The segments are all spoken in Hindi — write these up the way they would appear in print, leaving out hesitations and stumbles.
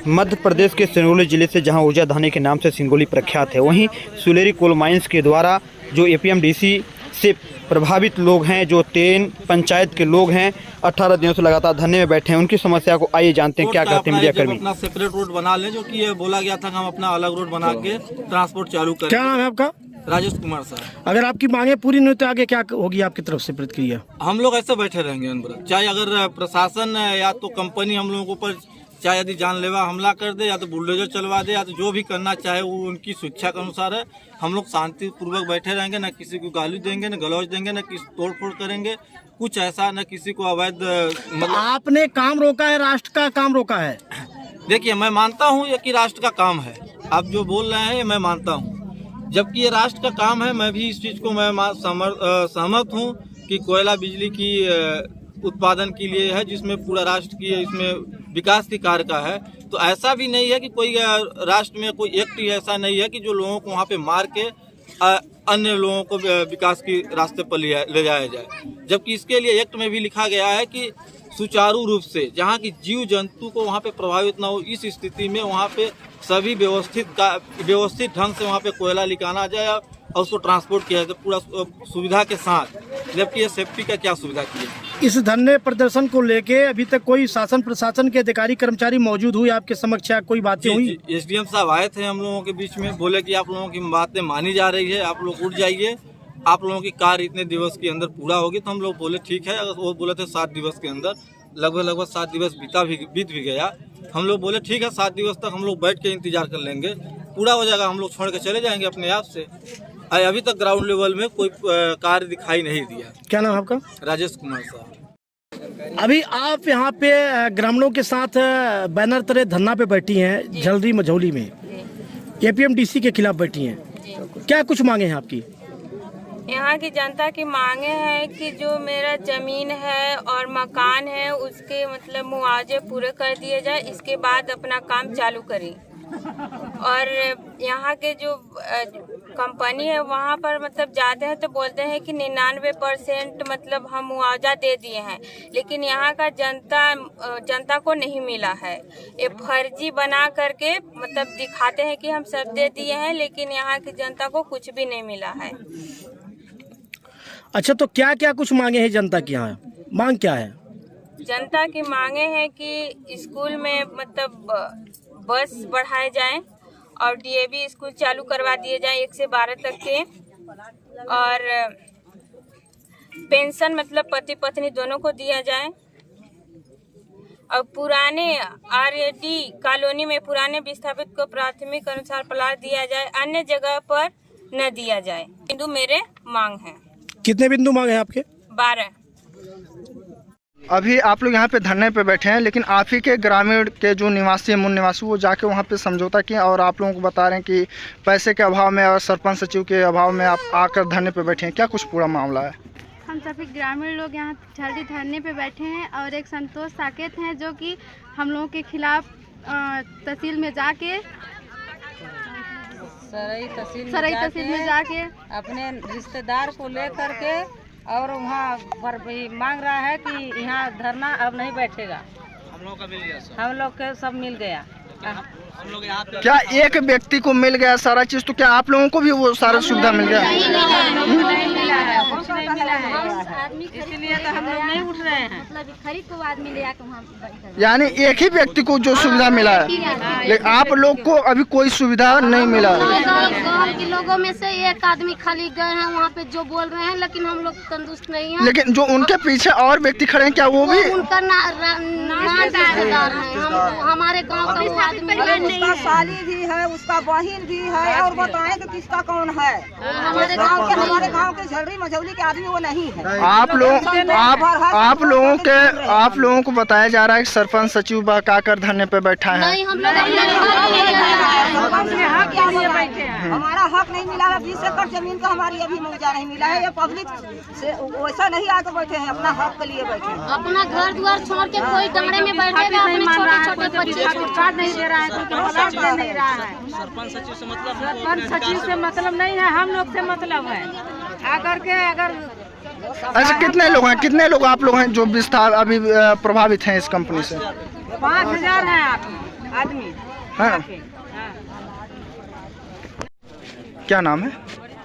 मध्य प्रदेश के सिंगरौली जिले से, जहां ऊर्जा धानी के नाम से सिंगरौली प्रख्यात है, वहीं सुलेरी कोल माइंस के द्वारा जो एपीएमडीसी से प्रभावित लोग हैं, जो 3 पंचायत के लोग हैं, 18 दिनों से लगातार धरने में बैठे हैं, उनकी समस्या को आइए जानते हैं क्या कहते हैं मीडिया कर्मी। अपना सेपरेट रोड बना ले, जो कि ये बोला गया था कि हम अपना अलग रोड बना के ट्रांसपोर्ट चालू करें। क्या नाम है आपका? राजेश कुमार साहब। अगर आपकी मांगे पूरी नहीं तो आगे क्या होगी आपकी तरफ से प्रतिक्रिया? हम लोग ऐसे बैठे रहेंगे अंदर, चाहे अगर प्रशासन या तो कंपनी हम लोगों के ऊपर चाहे यदि जानलेवा हमला कर दे, या तो बुलडोजर चलवा दे, या तो जो भी करना चाहे वो उनकी शिक्षा के अनुसार है। हम लोग शांति पूर्वक बैठे रहेंगे, न किसी को गाली देंगे, न गलौज देंगे, न किसी तोड़ फोड़ करेंगे, कुछ ऐसा न किसी को अवैध मतलब। आपने काम रोका है, राष्ट्र का काम रोका है। देखिए, मैं मानता हूँ ये कि राष्ट्र का काम है, आप जो बोल रहे हैं ये मैं मानता हूँ, जबकि ये राष्ट्र का काम है। मैं भी इस चीज़ को मैं सहमत हूँ कि कोयला बिजली की उत्पादन के लिए है, जिसमें पूरा राष्ट्र की इसमें विकास की कार्य का है। तो ऐसा भी नहीं है कि कोई राष्ट्र में कोई एक्ट ही ऐसा नहीं है कि जो लोगों को वहाँ पे मार के अन्य लोगों को विकास के रास्ते पर ले जाया जाए, जबकि इसके लिए एक्ट में भी लिखा गया है कि सुचारू रूप से जहाँ की जीव जंतु को वहाँ पे प्रभावित ना हो, इस स्थिति में वहाँ पे सभी व्यवस्थित ढंग से वहाँ पे कोयला निकाला जाए और उसको ट्रांसपोर्ट किया जाए पूरा सुविधा के साथ। जबकि ये सेफ्टी का क्या सुविधा की है? इस धरने प्रदर्शन को लेके अभी तक कोई शासन प्रशासन के अधिकारी कर्मचारी मौजूद हुए आपके समक्ष? कोई बातें हुई? एसडीएम साहब आए थे हम लोगों के बीच में, बोले कि आप लोगों की बातें मानी जा रही है, आप लोग उठ जाइए, आप लोगों की कार्य इतने दिवस के अंदर पूरा होगी। तो हम लोग बोले ठीक है। अगर वो बोले थे 7 दिवस के अंदर, लगभग 7 दिवस बीत भी गया। हम लोग बोले ठीक है, 7 दिवस तक हम लोग बैठ के इंतजार कर लेंगे, पूरा हो जाएगा, हम लोग छोड़ के चले जाएंगे अपने आप से। अभी तक ग्राउंड लेवल में कोई कार्य दिखाई नहीं दिया। क्या नाम आपका? राजेश कुमार साहब। अभी आप यहाँ पे ग्रामीणों के साथ बैनर तरह धरना पे बैठी हैं, झलरी मझौली में एपीएमडीसी के खिलाफ बैठी हैं। क्या कुछ मांगे हैं आपकी? यहाँ की जनता की मांगे हैं कि जो मेरा जमीन है और मकान है उसके मतलब मुआवजे पूरे कर दिए जाए, इसके बाद अपना काम चालू करें। और यहाँ के जो कंपनी है वहाँ पर मतलब जाते हैं तो बोलते हैं कि 99% मतलब हम मुआवजा दे दिए हैं, लेकिन यहाँ का जनता को नहीं मिला है। ये फर्जी बना करके मतलब दिखाते हैं कि हम सब दे दिए हैं, लेकिन यहाँ की जनता को कुछ भी नहीं मिला है। अच्छा, तो क्या क्या कुछ मांगे हैं जनता की? यहाँ मांग क्या है? जनता की मांगे हैं कि स्कूल में मतलब बस बढ़ाए जाएं और डीएवी स्कूल चालू करवा दिए जाएं 1 से 12 तक के, और पेंशन मतलब पति पत्नी दोनों को दिया जाए, और पुराने आरएडी कॉलोनी में पुराने विस्थापित को प्राथमिक अनुसार प्लाट दिया जाए, अन्य जगह पर न दिया जाए। बिंदु मेरे मांग है। कितने बिंदु मांगे हैं आपके? 12। अभी आप लोग यहाँ पे धरने पे बैठे हैं, लेकिन आप ही के ग्रामीण के जो निवासी हैं, मूल निवासी, वो जाके वहाँ पे समझौता किए और आप लोगों को बता रहे हैं कि पैसे के अभाव में और सरपंच सचिव के अभाव में आप आकर धरने पे बैठे हैं। क्या कुछ पूरा मामला है? हम सभी ग्रामीण लोग यहाँ जल्दी धरने पे बैठे हैं और एक संतोष साकेत हैं जो कि हम लोगों के खिलाफ तहसील में जाके सराई तहसील में जाके अपने रिश्तेदार को लेकर के और वहाँ पर भी मांग रहा है कि यहाँ धरना अब नहीं बैठेगा। हम लोग का मिल गया, हम लोग के सब मिल गया। हम लोग यहाँ पे क्या एक व्यक्ति को मिल गया सारा चीज? तो क्या आप लोगों को भी वो सारा सुविधा मिल गया? नहीं मिला है, कुछ नहीं मिला है, इसीलिए तो हम लोग नहीं उठ रहे हैं। मतलब खरीद को आदमी ले आके वहाँ, यानी एक ही व्यक्ति को जो सुविधा मिला है, लेकिन आप लोग को अभी कोई सुविधा नहीं मिला। गाँव के लोगों में से एक आदमी खाली गए हैं वहाँ पे जो बोल रहे हैं, लेकिन हम लोग तंदुरुस्त नहीं है। लेकिन जो उनके पीछे और व्यक्ति खड़े हैं, क्या वो भी उनका हमारे गाँव का आदमी उसका साली भी है, उसका बहन भी है, और बताएं कि किसका कौन है। हमारे गांव के झलरी मझौली के आदमी वो नहीं है। आप लोगों को बताया जा रहा है कि सरपंच सचिव बकाकर धरने पे बैठा है। नहीं, हम लोग हमारा हक नहीं मिला है। 20 एकड़ जमीन का हमारी अभी मुआवजा नहीं मिला है। ये पब्लिक से वैसा नहीं आकर बैठे हैं, अपना हक के लिए बैठे हैं। अपना घर द्वार छोड़ के कोई डंगरे में बैठेगा, अपने छोटे-छोटे बच्चे कार्ड नहीं दे रहा है, प्लाट दे नहीं रहा है। सरपंच सचिव से मतलब नहीं है, हम लोग से मतलब है। आकर के अगर अच्छा, कितने लोग आप लोग हैं जो विस्तार अभी प्रभावित हैं इस कंपनी से? 5000 है। आदमी हाँ। हाँ। क्या नाम है?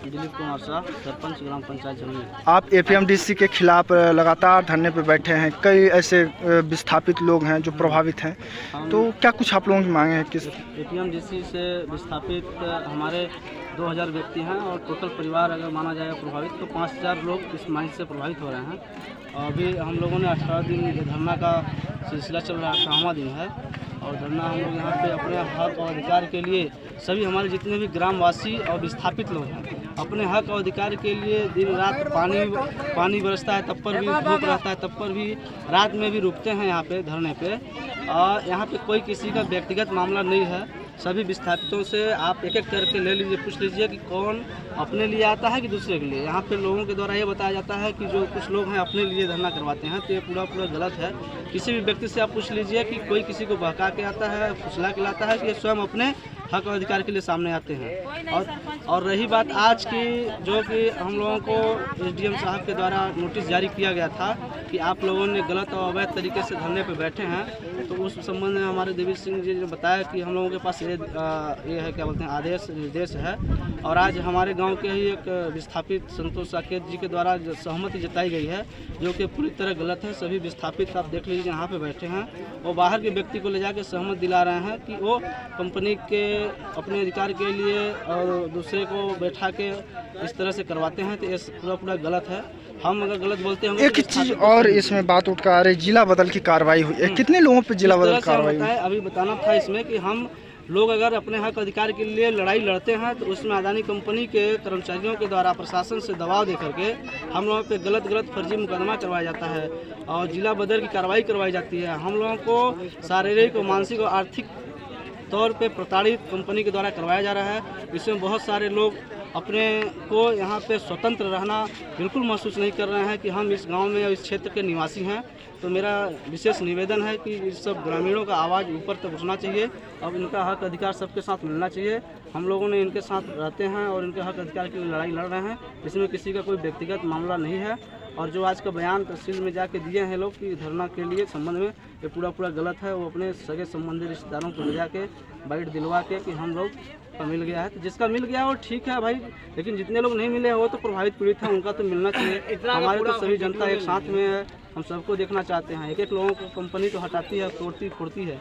दिलीप कुमार शाह, सरपंच ग्राम पंचायत जमीन। आप एपीएमडीसी के खिलाफ लगातार धरने पे बैठे हैं, कई ऐसे विस्थापित लोग हैं जो प्रभावित हैं, तो क्या कुछ आप लोगों की मांगे हैं? किस एपीएमडीसी से विस्थापित हमारे 2000 व्यक्ति हैं और टोटल परिवार अगर माना जाए प्रभावित तो 5000 लोग इस माइंड से प्रभावित हो रहे हैं। अभी हम लोगों ने 18 दिन ये धरना का सिलसिला चल रहा है, 18वां दिन है और धरना हम लोग यहाँ पे अपने हक और अधिकार के लिए सभी हमारे जितने भी ग्रामवासी और विस्थापित लोग हैं अपने हक और अधिकार के लिए दिन रात पानी बरसता है तब पर भी धूप रहता है तब पर भी रात में भी रुकते हैं यहाँ पे धरने पे। और यहाँ पे कोई किसी का व्यक्तिगत मामला नहीं है, सभी विस्थापितों से आप एक एक करके ले लीजिए, पूछ लीजिए कि कौन अपने लिए आता है कि दूसरे के लिए। यहाँ पे लोगों के द्वारा ये बताया जाता है कि जो कुछ लोग हैं अपने लिए धरना करवाते हैं, तो ये पूरा गलत है। किसी भी व्यक्ति से आप पूछ लीजिए कि कोई किसी को बहका के आता है, फुसला के लाता है कि ये स्वयं अपने हक और अधिकार के लिए सामने आते हैं। और रही बात आज की, जो कि हम लोगों को एसडीएम साहब के द्वारा नोटिस जारी किया गया था कि आप लोगों ने गलत और अवैध तरीके से धरने पे बैठे हैं, तो उस संबंध में हमारे देवी सिंह जी ने बताया कि हम लोगों के पास ये है क्या बोलते हैं आदेश निर्देश है। और आज हमारे गांव के ही एक विस्थापित संतोष साकेत जी के द्वारा सहमति जताई गई है, जो कि पूरी तरह गलत है। सभी विस्थापित आप देख लीजिए यहाँ पे बैठे हैं, वो बाहर के व्यक्ति को ले जाकर सहमत दिला रहे हैं कि वो कंपनी के अपने अधिकार के लिए और दूसरे को बैठा के इस तरह से करवाते हैं, तो ये पूरा गलत है। हम अगर गलत बोलते हैं। एक चीज और इसमें बात उठ कर आ रही, जिला बदल की कार्रवाई हुई है, कितने लोगों पे जिला बदल कार्रवाई हुई? अभी बताना था इसमें कि हम लोग अगर अपने हक अधिकार के लिए लड़ाई लड़ते हैं तो उसमें अदानी कंपनी के कर्मचारियों के द्वारा प्रशासन से दबाव दे करके हम लोगों पे गलत फर्जी मुकदमा करवाया जाता है और जिला बदल की कार्रवाई करवाई जाती है। हम लोगों को शारीरिक और मानसिक और आर्थिक तौर पे प्रताड़ित कंपनी के द्वारा करवाया जा रहा है। इसमें बहुत सारे लोग अपने को यहाँ पे स्वतंत्र रहना बिल्कुल महसूस नहीं कर रहे हैं कि हम इस गांव में और इस क्षेत्र के निवासी हैं। तो मेरा विशेष निवेदन है कि इस सब ग्रामीणों का आवाज़ ऊपर तक उठना चाहिए और इनका हक अधिकार सबके साथ मिलना चाहिए। हम लोगों ने इनके साथ रहते हैं और इनके हक अधिकार के लिए लड़ाई लड़ रहे हैं, इसमें किसी का कोई व्यक्तिगत मामला नहीं है। और जो आज का बयान तहसील में जाके दिए हैं लोग कि धरना के लिए संबंध में, ये पूरा गलत है। वो अपने सगे संबंधी रिश्तेदारों को ले जाके बाइट दिलवा के कि हम लोग का मिल गया है, तो जिसका मिल गया वो ठीक है भाई, लेकिन जितने लोग नहीं मिले वो तो प्रभावित पीड़ित हैं, उनका तो मिलना चाहिए। हमारे तो सभी जनता एक साथ में है, हम सबको देखना चाहते हैं। एक लोगों को कंपनी तो हटाती है, तोड़ती फोड़ती है।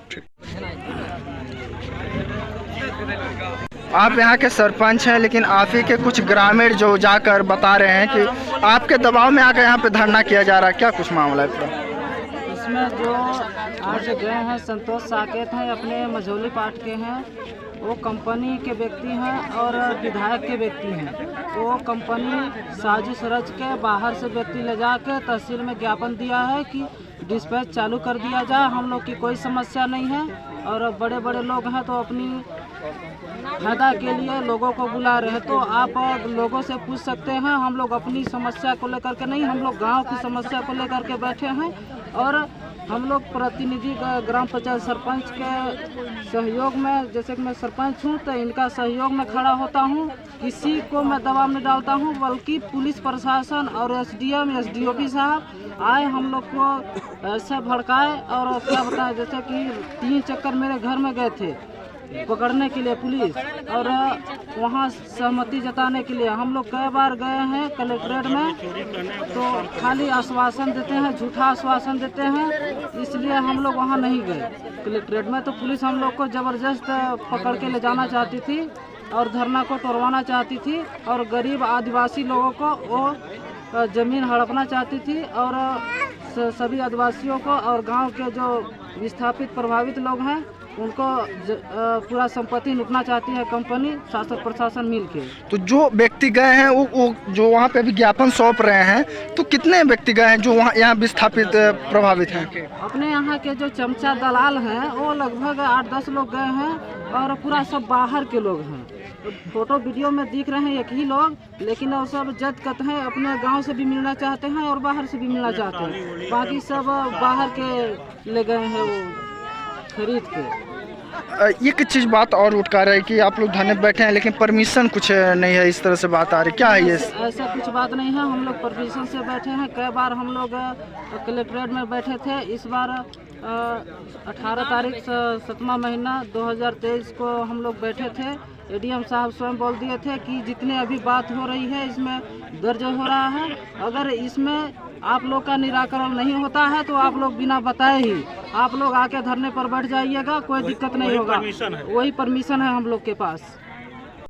आप यहाँ के सरपंच हैं, लेकिन आप ही के कुछ ग्रामीण जो जाकर बता रहे हैं कि आपके दबाव में आकर यहाँ पे धरना किया जा रहा है, क्या कुछ मामला है पूरा? इसमें जो आज गए हैं संतोष साकेत हैं, अपने मझौली पार्ट के हैं, वो कंपनी के व्यक्ति हैं और विधायक के व्यक्ति हैं। वो कंपनी साजिश रच के बाहर से व्यक्ति ले जाके तहसील में ज्ञापन दिया है कि डिस्पैच चालू कर दिया जाए, हम लोग की कोई समस्या नहीं है। और बड़े बड़े लोग हैं तो अपनी फायदा के लिए लोगों को बुला रहे हैं, तो आप लोगों से पूछ सकते हैं। हम लोग अपनी समस्या को लेकर के नहीं, हम लोग गांव की समस्या को लेकर के बैठे हैं। और हम लोग प्रतिनिधि ग्राम पंचायत सरपंच के सहयोग में, जैसे कि मैं सरपंच हूं तो इनका सहयोग में खड़ा होता हूं, किसी को मैं दबाव नहीं डालता हूं, बल्कि पुलिस प्रशासन और एसडीएम एसडीओपी साहब आए हम लोग को ऐसे भड़काए और क्या बताएं, जैसे कि 3 चक्कर मेरे घर में गए थे पकड़ने के लिए पुलिस, और वहाँ सहमति जताने के लिए हम लोग कई बार गए हैं कलेक्ट्रेट में, तो खाली आश्वासन देते हैं, झूठा आश्वासन देते हैं, इसलिए हम लोग वहाँ नहीं गए कलेक्ट्रेट में। तो पुलिस हम लोग को ज़बरदस्त पकड़ के ले जाना चाहती थी और धरना को तोड़वाना चाहती थी और गरीब आदिवासी लोगों को वो ज़मीन हड़पना चाहती थी और सभी आदिवासियों को और गांव के जो विस्थापित प्रभावित लोग हैं उनको पूरा संपत्ति लूटना चाहती है कंपनी, शासन प्रशासन मिलके। तो जो व्यक्ति गए हैं वो जो वहाँ पे विज्ञापन सौंप रहे हैं, तो कितने व्यक्ति गए हैं जो वहाँ यहाँ विस्थापित प्रभावित हैं? अपने यहाँ के जो चमचा दलाल हैं वो लगभग 8-10 लोग गए हैं और पूरा सब बाहर के लोग हैं। फोटो वीडियो में दिख रहे हैं एक ही लोग, लेकिन वो सब जद करते हैं, अपने गांव से भी मिलना चाहते हैं और बाहर से भी मिलना चाहते हैं। बाकी सब बाहर के ले गए हैं वो खरीद के। एक चीज़ बात और उठ कर रही कि आप लोग धरने पे बैठे हैं लेकिन परमिशन कुछ नहीं है, इस तरह से बात आ रही, क्या है ये? ऐसा कुछ बात नहीं है, हम लोग परमिशन से बैठे हैं। कई बार हम लोग कलेक्ट्रेट में बैठे थे, इस बार 18 तारीख 7वां महीना 2023 को हम लोग बैठे थे। एडीएम साहब स्वयं बोल दिए थे कि जितने अभी बात हो रही है इसमें दर्ज हो रहा है, अगर इसमें आप लोग का निराकरण नहीं होता है तो आप लोग बिना बताए ही आप लोग आके धरने पर बैठ जाइएगा, कोई दिक्कत नहीं होगा। वही परमिशन है हम लोग के पास।